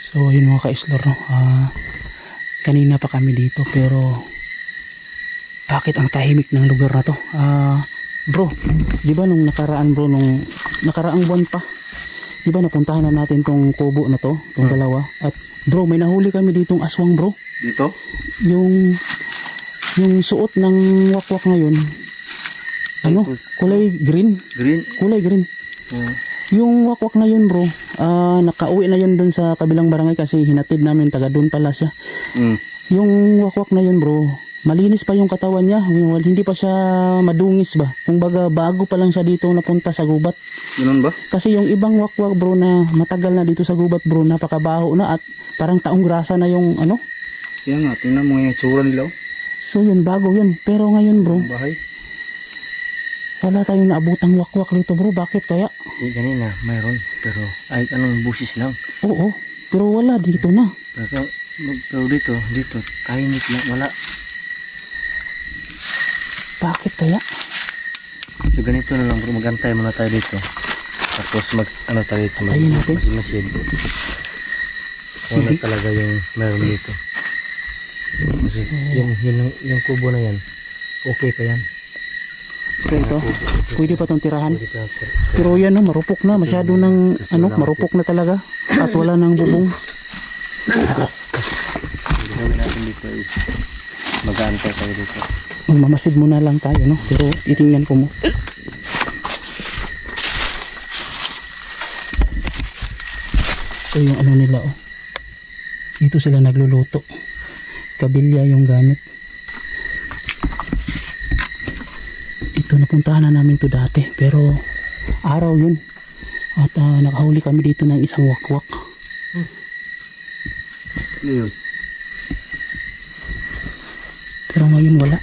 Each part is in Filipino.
So yun mga ka-explore, no? Kanina pa kami dito pero bakit ang tahimik ng lugar na to? Bro, di ba nung nakaraan bro, nung nakaraang buwan pa, di ba napuntahan na natin tong kubo na to, tong dalawa? At bro, may nahuli kami ditong aswang bro. Dito? Yung suot ng wakwak ngayon, ano, kulay green. Green? Kulay green. Yung wakwak na yun bro, nakauwi na yun dun sa kabilang barangay kasi hinatid namin, taga dun pala siya. Yung wakwak na yun bro, malinis pa yung katawan niya, hindi pa siya madungis ba. Kumbaga bago pa lang siya dito napunta sa gubat. Ganun ba? Kasi yung ibang wakwak bro na matagal na dito sa gubat bro, napakabaho na at parang taong grasa na yung ano. Kaya nga, tingnan mo yung tsura nila. So yun, bago yun. Pero ngayon bro, Bahay. wala tayong naabutang wakwak dito bro. Bakit kaya? Ganina, mayroon. Pero, ay, anong busis lang. Oo, pero wala dito na. Pero dito, tahimik lang, wala. Bakit kaya? So, ganito na lang bro, magantay muna tayo dito. Tapos ano tayo dito, Tayo natin. masid. Wala talaga yung meron dito. Kasi yung kubo na yan, okay pa yan. So ito, pwede pa itong tirahan. Pwede pa, Pero yan no, marupok na. Masyado ng ano, marupok na talaga. At wala ng bubong. gawin natin dito is mag-aantay tayo dito. Magmamasid muna lang tayo no. Pero itingnan ko mo. Ito yung ano nila oh. Dito sila nagluluto. Kabilya yung gamit. Ito napuntahan na namin to dati. Pero araw yun. At nakahuli kami dito ng isang wakwak. Ano yun? Pero ngayon wala.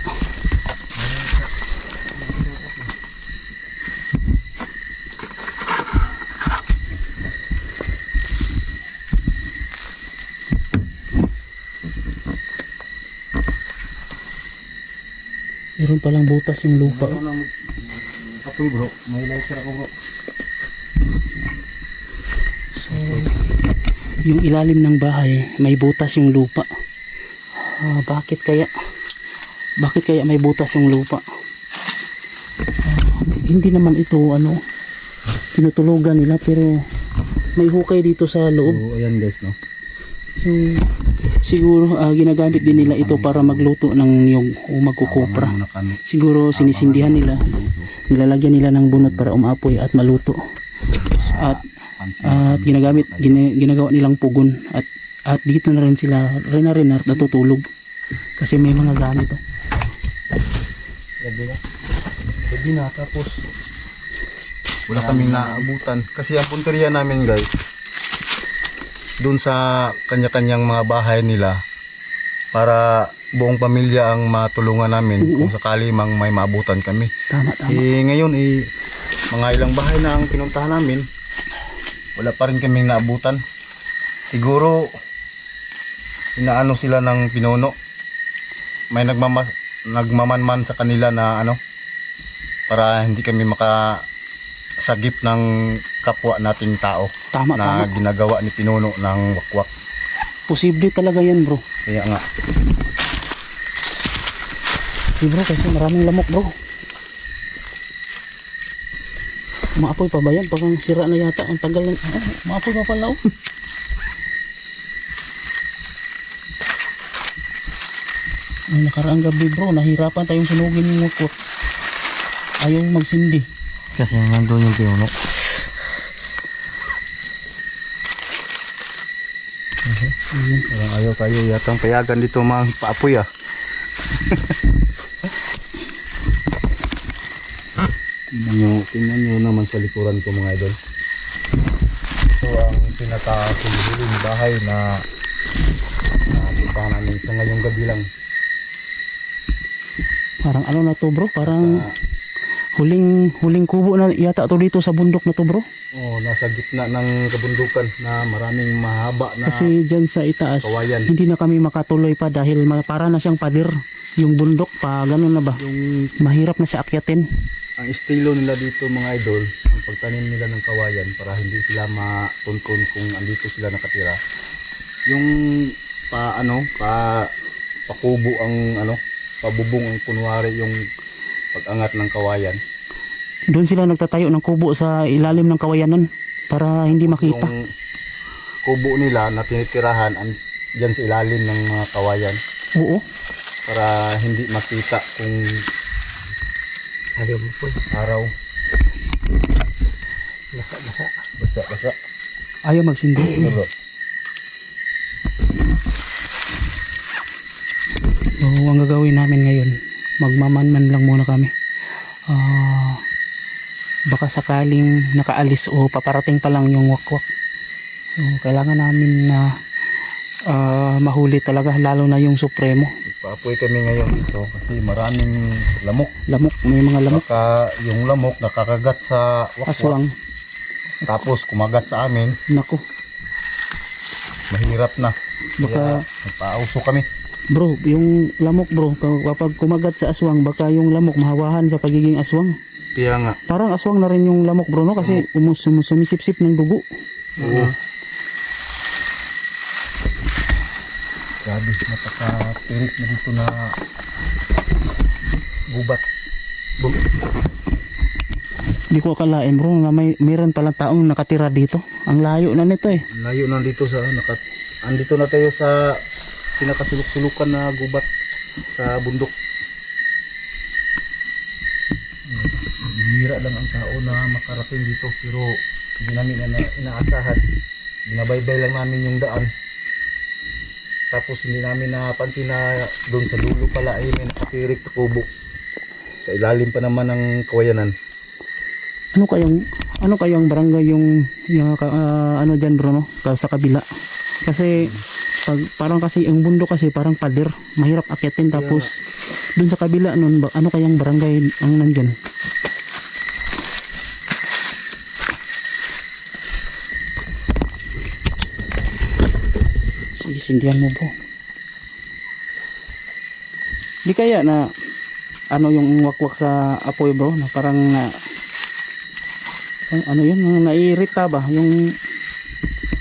Meron palang butas yung lupa. Apoy bro, may lighter ako bro. So, yung ilalim ng bahay, may butas yung lupa. Bakit kaya? Bakit kaya may butas yung lupa? Hindi naman ito ano, tinutulugan nila pero may hukay dito sa loob. So, ayan guys no. So, siguro ginagamit din nila ito para magluto ng yung magkukopra. Siguro sinisindihan nila, nilalagyan nila ng bunot para umapoy at maluto. At ginagawa nilang pugon at dito na rin sila rin natutulog kasi may mga gamit oh. Gabi na tapos wala kaming naabutan kasi ang punteriya namin guys dun sa kanya-kanyang mga bahay nila para buong pamilya ang matulungan namin kung sakali mang may maabutan kami. Tama. Ngayon mga ilang bahay na ang pinuntahan namin, wala pa rin kaming naabutan. Siguro inaano sila ng pinuno, may nagmamanman sa kanila na ano para hindi kami makasagip ng kapwa nating tao. Tama. Ginagawa ni pinuno ng wakwak. Posible talaga yan bro. Kaya nga Bro kasi maraming lamok bro. Maapoy pa ba yan? Parang sira na yata. Ang tagal na. Maapoy pa pala oh. Ang nakaraang gabi bro, nahirapan tayong sunugin yung wakwak. Ayaw magsindi. kasi nandun yung pinuno. Parang ayaw tayo yatang payagan dito mga paapoy ah. Tingnan nyo naman sa likuran ko mga idol. Ito ang pinaka-huling bahay na puntahan namin sa ngayong gabi lang. Parang ano na to bro, parang huling kubo na yata to dito sa bundok na to bro. Oh, nasa gitna ng kabundukan na maraming mahaba na kasi dyan sa itaas kawayan. Hindi na kami makatuloy pa dahil para na siyang pader yung bundok pa ganun na ba, yung mahirap na siya akyatin. Ang estilo nila dito mga idol, ang pagtanim nila ng kawayan para hindi sila matuntun kung andito sila nakatira. yung pakubo ang pabubong ang kunwari yung pag-angat ng kawayan. Doon sila nagtatayo ng kubo sa ilalim ng kawayanan para hindi makita. Yung kubo nila na tinitirahan dyan sa ilalim ng mga kawayan Oo. para hindi makita kung araw. Basa. Ayaw magsindi. Pero, So, ang gagawin namin ngayon, magmamanman lang muna kami. Baka sakaling nakaalis o paparating pa lang yung wakwak. So, kailangan namin na mahuli talaga, lalo na yung supremo. paapoy kami ngayon dito kasi maraming lamok. May mga lamok. Baka yung lamok nakakagat sa wakwak. Aswang. Tapos kumagat sa amin, Nako. mahirap na. Baka, Nagpauso kami. bro, yung lamok bro, kapag kumagat sa aswang, baka yung lamok mahawahan sa pagiging aswang. Kaya nga. Parang aswang na rin yung lamok bro, no? Kasi sumisip-sip ng dugo. Oo. Grabe, napaka-tirik na dito na gubat. Hindi ko akalain bro na mayroon palang taong nakatira dito. Ang layo na nito eh. Layo na dito sa andito na tayo sa pinakasulok-sulukan na gubat sa bundok. Bihira lang ang tao na makarating dito pero hindi namin inaasahan. Binabaybay lang namin yung daan. Tapos hindi namin napansin na doon sa dulo pala ay may nakatirik na kubo. Sa ilalim pa naman ng kawayanan. Ano kayang barangay yung ano diyan bro no? Sa kabila. Kasi parang kasi ang bundok kasi parang pader, mahirap akyatin tapos dun sa kabila nun ano kayang barangay ang nandiyan? Sindihan mo bro. Di kaya na ano yung wakwak sa apoy bro na parang na ano yun, naiirita ba yung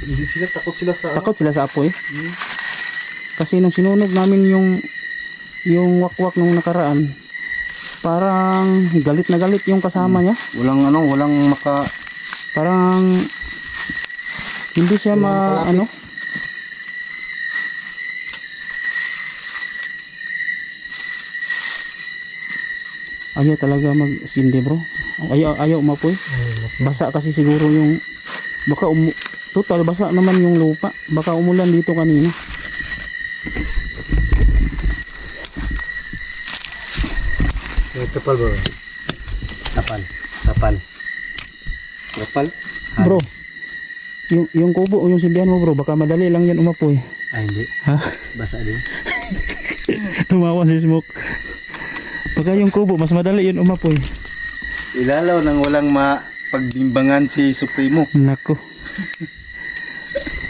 Hindi sila takot sila sa takot sila sa apoy? Kasi nung sinunog namin yung wakwak nung nakaraan, parang galit na galit yung kasama niya. walang Parang hindi siya ano. Ayaw talaga magsindi bro. Ayaw umapoy. Basa kasi siguro yung baka total basa naman yung lupa. Baka umulan dito kanina. Tapal bro. Tapal. Bro. Yung kubo o yung sindihan mo bro, baka madali lang yan umapoy. Ay hindi. Ha? Basa din. Tumawa si Smoke. Baka yung kubo, mas madali yun umapoy. Ilalaw nang walang mapagbimbangan si Supremo. Nako.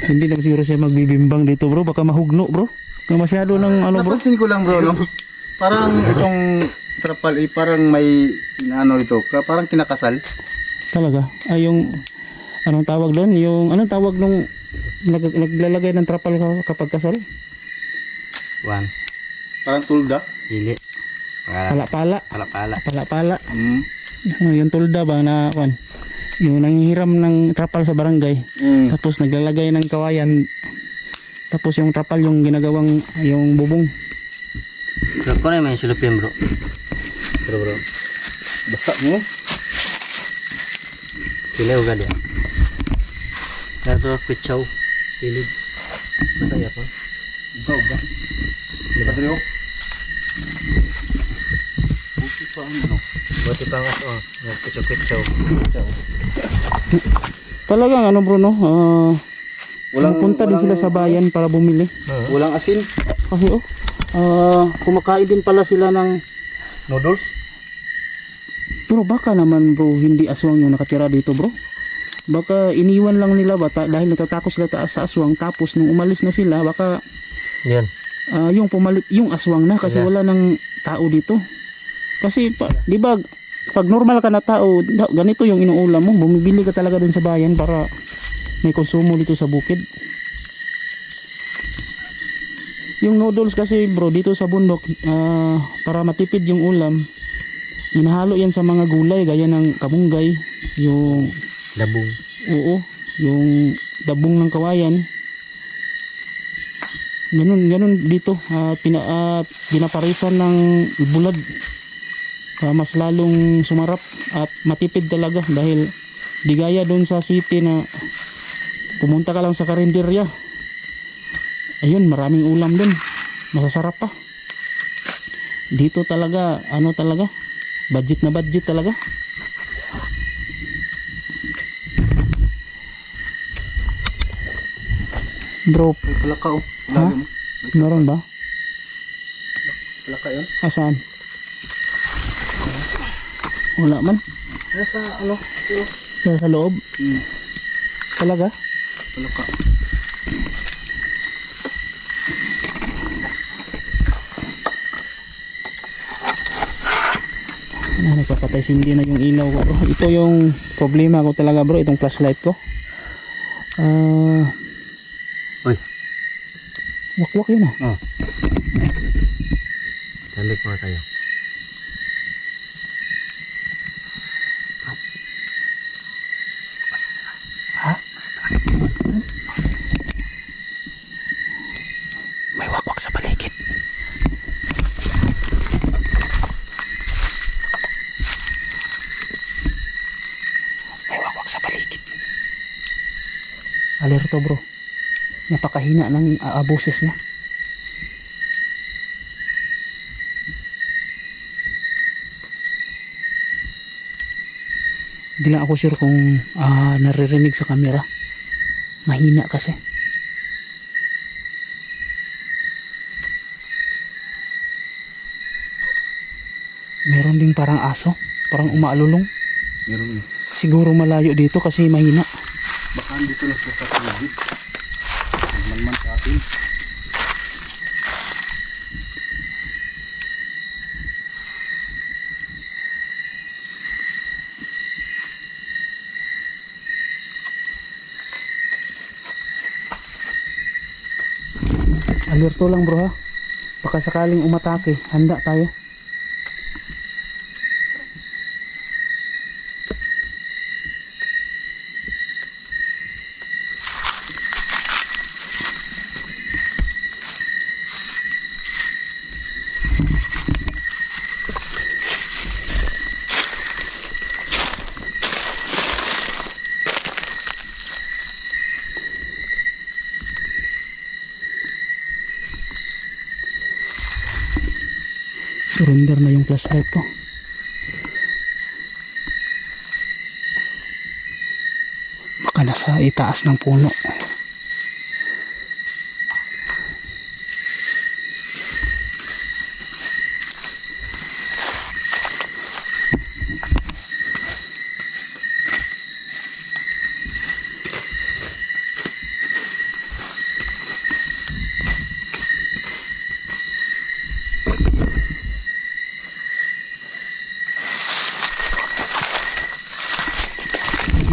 Hindi naman siguro siya magbibimbang dito bro. Baka mahugno bro. Kung masyado ng ano bro. Napansin ko lang bro, no? Parang itong trapal parang may ito, parang kinakasal. Talaga. Ay yung anong tawag doon? Yung anong tawag nung naglalagay ng trapal kapag kasal? Parang tulda. Dili. Pala-pala. Pala-pala. Pala-pala. Yung tulda ba na yung nanghihiram ng trapal sa barangay. Tapos naglalagay ng kawayan. Tapos yung trapal yung ginagawang yung bubong. Bro, ko na may silupin bro. Bro. Basa mo. Pilih uga dia. Kaya kuchaw. Pilih. Basta ya po. Ikaw ba? Lipat rin. Buti pa ano. Buti pa nga kuchaw. Talagang ano bro no? Pumunta din sila sa bayan para bumili. Walang asin. Kasi kumakain din pala sila ng Noodles. pero baka naman bro hindi aswang yung nakatira dito bro. Baka iniwan lang nila dahil natatakot sila sa aswang tapos nung umalis na sila baka Yan. yung pumalit yung aswang na kasi wala nang tao dito. Kasi di ba pag normal ka na tao ganito yung inuulam mo, bumibili ka talaga dun sa bayan para may konsumo dito sa bukid. Yung noodles kasi bro dito sa bundok, para matipid yung ulam, inahalo yan sa mga gulay gaya ng kamunggay, yung Dabong. oo, yung dabong ng kawayan. Ganun dito, pinaparisan ng bulad para mas lalong sumarap at matipid talaga, dahil di gaya doon sa city na pumunta ka lang sa karinderya. Ayun, maraming ulam doon, masasarap pa. Dito talaga, ano talaga, budget na budget talaga. Bro, May palaka oh. ha? Lalim. Meron ba? Palaka yun. Asaan? Wala man. Nasa ano? Sa loob? Talaga? Palaka. Nagpapatay sindi na yung ilaw ko bro. Ito yung problema ko talaga bro, itong flashlight ko. Uy, Wakwak yun ah. Oh. talik mo tayo. Ha? May wakwak sa paligid. May wakwak sa paligid. Alerto bro. Napakahina ng boses niya. Hindi lang ako sure kung naririnig sa camera. Mahina kasi. Meron ding parang aso, parang umaalulong. Meron eh. Siguro malayo dito kasi mahina. Baka dito na sa paligid. Man sa atin. Alerto lang bro ha. Baka sakaling umatake, handa tayo. Surrender na yung flashlight ko. Baka nasa itaas ng puno.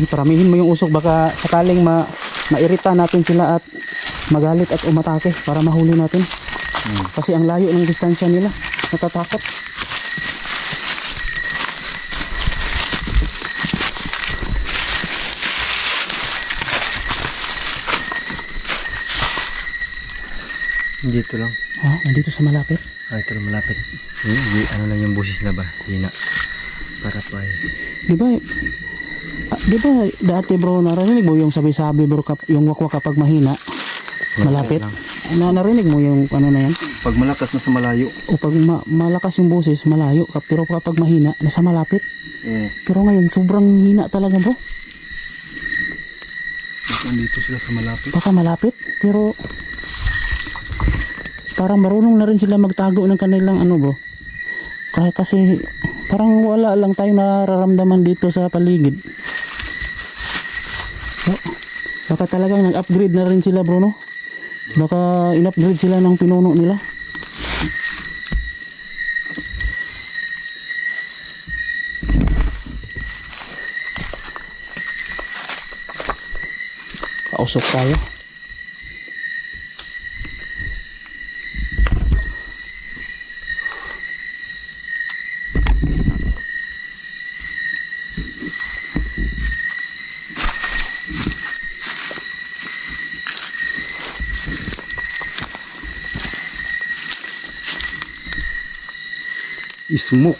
Paramihin mo yung usok, baka sakaling mairita natin sila at magalit at umatake para mahuli natin. Kasi ang layo ng distansya nila, natatakot. Dito lang. Ha? Nandito sa malapit. Ito lang malapit. Ano lang yung busis na ba? Hina. Para pa eh. Di ba dati bro, narinig mo yung sabi-sabi bro, yung wakwak kapag mahina, malapit? Narinig mo yung ano na yan? Pag malakas na sa malayo. O pag malakas yung boses, malayo. Pero kapag mahina, nasa malapit. Pero ngayon, sobrang hina talaga bro. Dito sila sa malapit. Baka malapit, pero parang marunong na rin sila magtago ng kanilang ano bro. Kasi parang wala lang tayong nararamdaman dito sa paligid. Baka talagang nag-upgrade na rin sila bro no? Baka in-upgrade sila ng pinuno nila. Kausok tayo. smoke.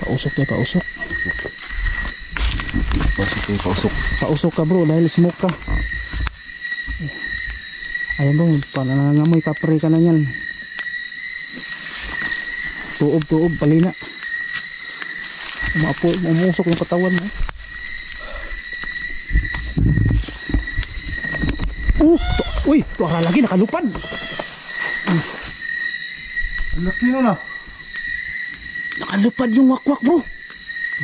Pausok tayo, pausok. Pausok tayo, pausok. Pausok ka bro dahil smoke ka. Ayan bro, panangamoy kapre ka na yan. Tuob, palina. Umusok yung katawan mo. Uy, tuwara lagi, nakalupad. Ang laki nun ah. Nakalupad yung wakwak bro.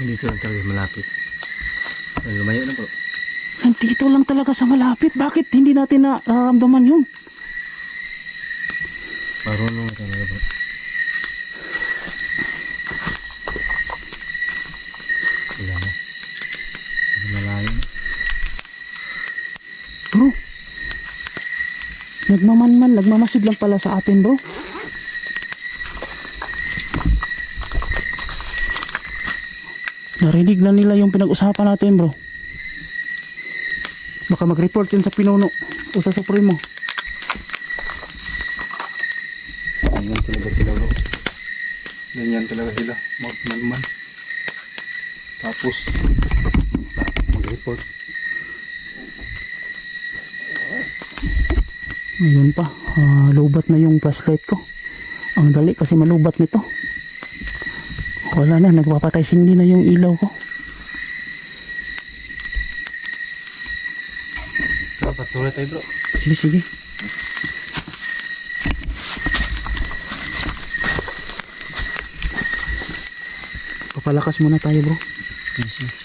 Dito lang talaga malapit. Lumayo na bro. Nandito lang talaga sa malapit. Bakit hindi natin nararamdaman yun? Marunong talaga bro. Wala na. Malayo na. Bro, nagmamasid lang pala sa atin bro. Narinig na nila yung pinag-usapan natin bro. Baka mag-report yun sa pinuno o sa supremo. Ganyan talaga sila bro. Ganyan talaga sila. Magmanman. Tapos mag-report. Ayun pa, lubat na yung flashlight ko. Ang dali kasi malubat nito. Wala na, nagpapatay sindi na yung ilaw ko. Patuloy tayo bro. Sige. Papalakas muna tayo bro. Sige.